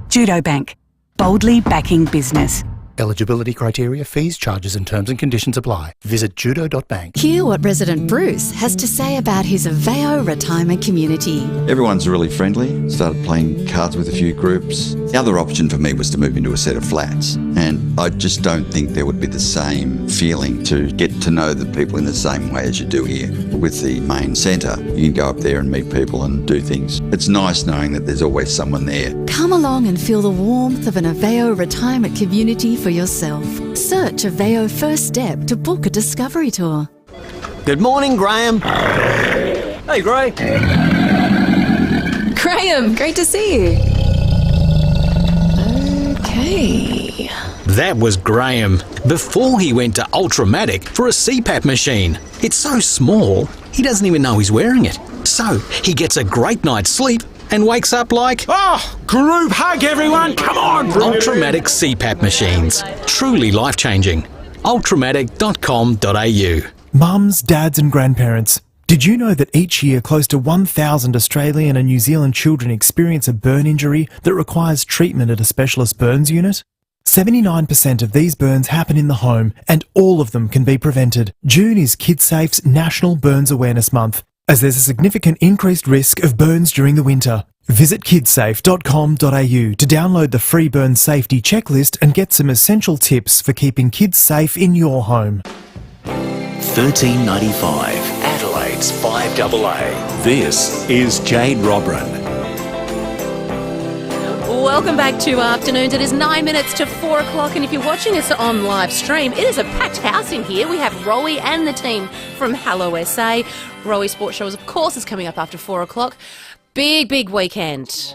Judo Bank, boldly backing business. Eligibility criteria, fees, charges and terms and conditions apply. Visit judo.bank. Hear what resident Bruce has to say about his FIVEAA retirement community. Everyone's really friendly. Started playing cards with a few groups. The other option for me was to move into a set of flats. And I just don't think there would be the same feeling to get to know the people in the same way as you do here. With the main centre, you can go up there and meet people and do things. It's nice knowing that there's always someone there. Come along and feel the warmth of an FIVEAA retirement community for yourself. Search FIVEAA First Step to book a discovery tour. Good morning, Graham. Hey, Gray. Graham, great to see you. Okay. That was Graham before he went to Ultramatic for a CPAP machine. It's so small, he doesn't even know he's wearing it. So he gets a great night's sleep and wakes up like, oh, group hug everyone, come on! Ultramatic CPAP machines. Truly life-changing. Ultramatic.com.au. Mums, dads and grandparents, did you know that each year close to 1,000 Australian and New Zealand children experience a burn injury that requires treatment at a specialist burns unit? 79% of these burns happen in the home and all of them can be prevented. June is KidSafe's National Burns Awareness Month, as there's a significant increased risk of burns during the winter. Visit kidsafe.com.au to download the free burn safety checklist and get some essential tips for keeping kids safe in your home. 1395, Adelaide's FIVEAA. This is Jade Robran. Welcome back to Afternoons. It is 9 minutes to 4 o'clock, and if you're watching us on live stream, it is a packed house in here. We have Rowie and the team from Hello SA. Rowie Sports Show, of course, is coming up after 4 o'clock. Big weekend.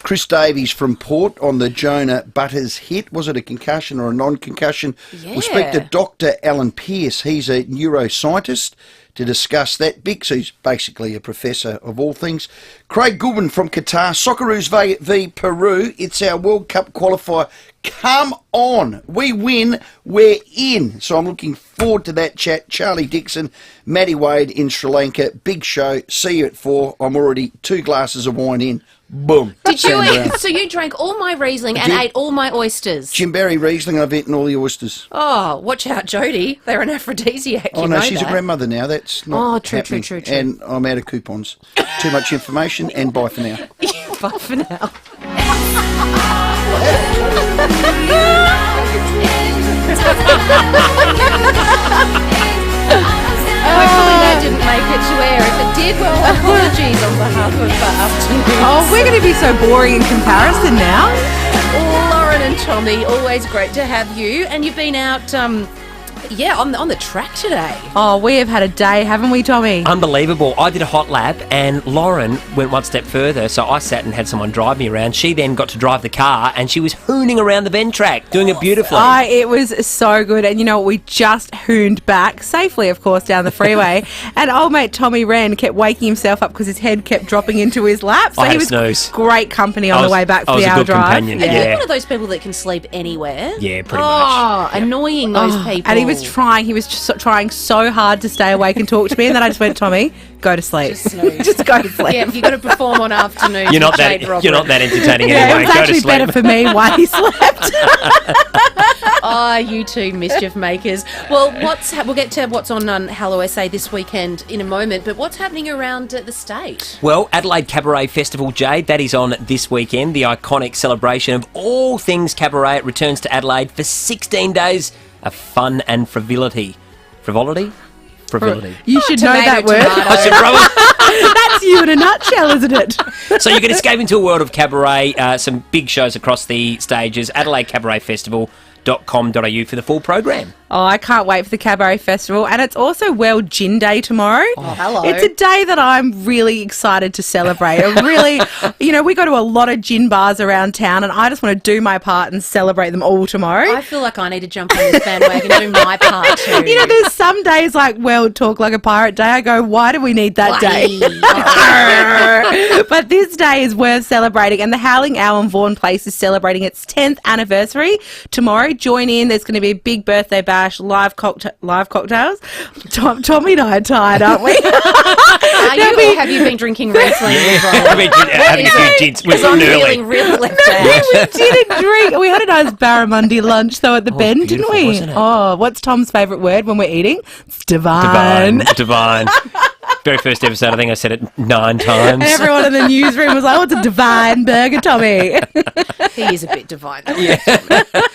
Chris Davies from Port on the Jonah Butters hit. Was it a concussion or a non-concussion? Yeah. We'll speak to Dr. Alan Pearce. He's a neuroscientist to discuss that. Bix, he's basically a professor of all things. Craig Goodwin from Qatar. Socceroos v Peru. It's our World Cup qualifier. Come on. We win. We're in. So I'm looking forward to that chat. Charlie Dixon, Matty Wade in Sri Lanka. Big show. See you at 4. I'm already 2 glasses of wine in. Boom. Did you eat? So you drank all my Riesling and ate all my oysters? Jimberry Riesling, I've eaten all the oysters. Oh, watch out, Jodie. They're an aphrodisiac. Oh, no, she's a grandmother now. That's not true. And I'm out of coupons. Too much information, and bye for now. Bye for now. Hopefully that didn't make it to air. If it did. Well, apologies on behalf of Afternoons. Oh, we're going to be so boring in comparison now. Lauren and Tommy, always great to have you. And you've been out, on the track today. Oh, we have had a day, haven't we, Tommy? Unbelievable. I did a hot lap and Lauren went one step further, so I sat and had someone drive me around. She then got to drive the car and she was hooning around the bend track, doing it beautifully. It was so good. And you know what? We just hooned back, safely, of course, down the freeway. And old mate Tommy Wren kept waking himself up because his head kept dropping into his lap. So I had he a was snooze. Great company on the way back for the hour drive. Companion. Are you Yeah. one of those people that can sleep anywhere? Yeah, pretty much. Annoying those people. And he was trying trying so hard to stay awake and talk to me, and then I just went, Tommy, go to sleep. Just go to sleep. Yeah, you've got to perform on Afternoons. You're not with Jade that entertaining Yeah, anyway. it was Go to actually sleep. better for me while he slept. You two mischief makers. Well, we'll get to what's on Hello SA this weekend in a moment, but what's happening around the state? Well, Adelaide Cabaret Festival, Jade, that is on this weekend. The iconic celebration of all things cabaret. It returns to Adelaide for 16 days of fun and frivolity. Frivolity? You should know that word. That's you in a nutshell, isn't it? So you can escape into a world of cabaret, some big shows across the stages, AdelaideCabaretFestival.com.au for the full program. Oh, I can't wait for the Cabaret Festival. And it's also World Gin Day tomorrow. Oh, hello. It's a day that I'm really excited to celebrate. We go to a lot of gin bars around town, and I just want to do my part and celebrate them all tomorrow. I feel like I need to jump on this bandwagon and do my part too. There's some days like World Talk Like a Pirate Day. I go, why do we need that day? But this day is worth celebrating, and the Howling Owl in Vaughan Place is celebrating its 10th anniversary tomorrow. Join in. There's going to be a big birthday bash, live cocktails. Tommy and I are tired, aren't we? Or have you been drinking Riesling? I've been having a few gins. We're I'm early. feeling really left out. We didn't drink. We had a nice barramundi lunch though at the Bend, didn't we? Wasn't it? Oh, what's Tom's favourite word when we're eating? It's divine. Divine. Very first episode, I think I said it 9 times. And everyone in the newsroom was like, "What's a divine burger, Tommy?" He is a bit divine.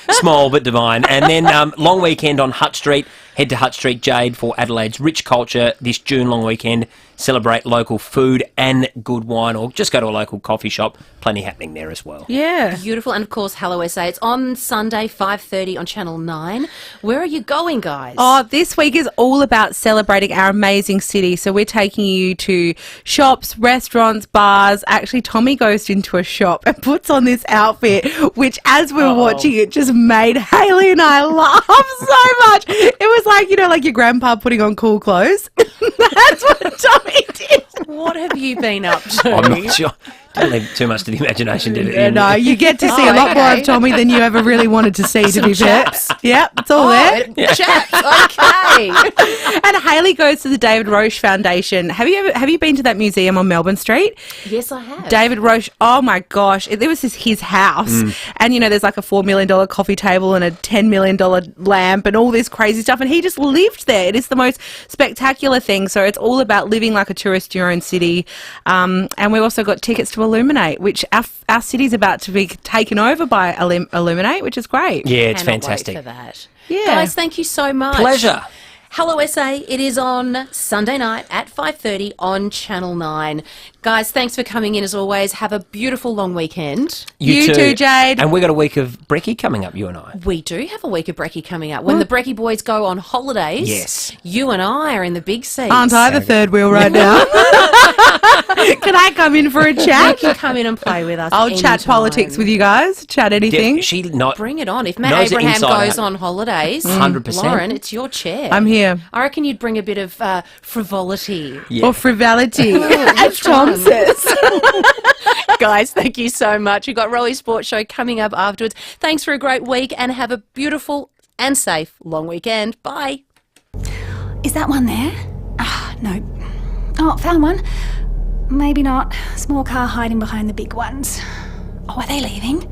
Small but divine. And then long weekend on Hutt Street. Head to Hutt Street, Jade, for Adelaide's rich culture this June long weekend. Celebrate local food and good wine, or just go to a local coffee shop. Plenty happening there as well. Yeah. Beautiful. And of course, Hello SA. It's on Sunday, 5:30 on Channel 9. Where are you going, guys? Oh, this week is all about celebrating our amazing city. So we're taking you to shops, restaurants, bars. Actually, Tommy goes into a shop and puts on this outfit, which as we were watching it just made Hayley and I laugh so much. It was like, like your grandpa putting on cool clothes. That's what Tommy did. What have you been up to? I'm not sure. Don't leave too much to the imagination, did it? No, you get to see a lot more of Tommy than you ever really wanted to see, to be fair. Yep, it's all there. Chaps, okay. And Hayley goes to the David Roche Foundation. Have you been to that museum on Melbourne Street? Yes, I have. David Roche, oh my gosh, it was his house. And, there's like a $4 million coffee table and a $10 million lamp and all this crazy stuff. And he just lived there. It is the most spectacular thing. So it's all about living like a tourist in your own city. And we've also got tickets to Illuminate, which our city's about to be taken over by Illuminate, which is great. Yeah, it's Cannot fantastic. Wait for that. Yeah. Guys, thank you so much. Pleasure. Hello SA, it is on Sunday night at 5:30 on Channel 9. Guys, thanks for coming in as always. Have a beautiful long weekend. You too, Jade. And we've got a week of brekkie coming up, you and I. We do have a week of brekkie coming up. When the brekkie boys go on holidays, Yes. you and I are in the big seats. Aren't I the third wheel right now? Can I come in for a chat? You can come in and play with us. I'll chat anytime. politics with you guys. Chat anything. Bring it on. If Matt knows it Abraham inside goes out. on holidays, 100%. Lauren, it's your chair. I'm here. I reckon you'd bring a bit of frivolity. Or frivolity, as Tom says. Guys, thank you so much. We've got Rowie Sports Show coming up afterwards. Thanks for a great week and have a beautiful and safe long weekend. Bye. Is that one there? No. Oh, found one. Maybe not. Small car hiding behind the big ones. Oh, are they leaving?